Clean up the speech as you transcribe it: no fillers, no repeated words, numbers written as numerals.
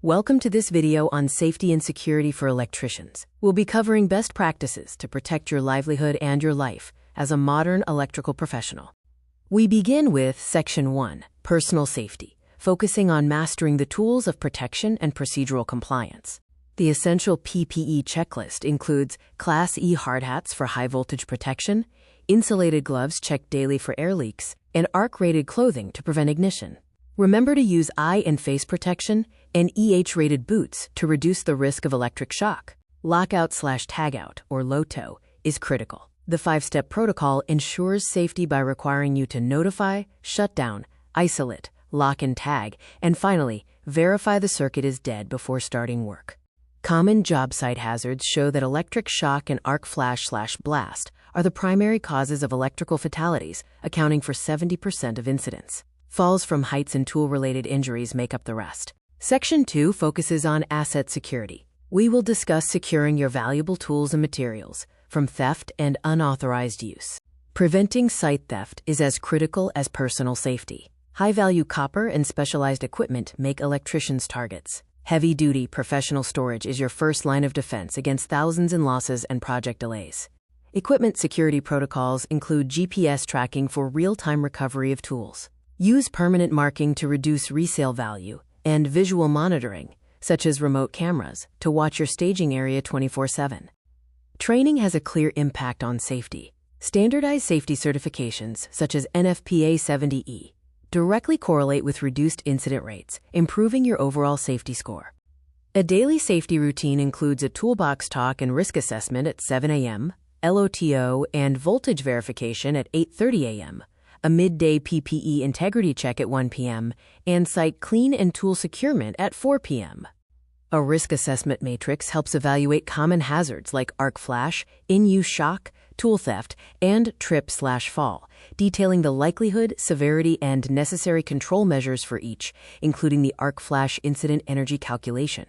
Welcome to this video on safety and security for electricians. We'll be covering best practices to protect your livelihood and your life as a modern electrical professional. We begin with Section 1, Personal Safety, focusing on mastering the tools of protection and procedural compliance. The essential PPE checklist includes Class E hard hats for high-voltage protection, insulated gloves checked daily for air leaks, and arc-rated clothing to prevent ignition. Remember to use eye and face protection and EH-rated boots to reduce the risk of electric shock. Lockout/Tagout, or LOTO, is critical. The 5-step protocol ensures safety by requiring you to notify, shut down, isolate, lock and tag, and finally, verify the circuit is dead before starting work. Common job site hazards show that electric shock and arc flash/blast are the primary causes of electrical fatalities, accounting for 70% of incidents. Falls from heights and tool-related injuries make up the rest. Section 2 focuses on asset security. We will discuss securing your valuable tools and materials from theft and unauthorized use. Preventing site theft is as critical as personal safety. High-value copper and specialized equipment make electricians targets. Heavy-duty professional storage is your first line of defense against thousands in losses and project delays. Equipment security protocols include GPS tracking for real-time recovery of tools. Use permanent marking to reduce resale value, and visual monitoring, such as remote cameras, to watch your staging area 24/7. Training has a clear impact on safety. Standardized safety certifications, such as NFPA 70E, directly correlate with reduced incident rates, improving your overall safety score. A daily safety routine includes a toolbox talk and risk assessment at 7 a.m., LOTO and voltage verification at 8:30 a.m., a midday PPE integrity check at 1 p.m., and site clean and tool securement at 4 p.m. A risk assessment matrix helps evaluate common hazards like arc flash, in-use shock, tool theft, and trip/fall, detailing the likelihood, severity, and necessary control measures for each, including the arc flash incident energy calculation.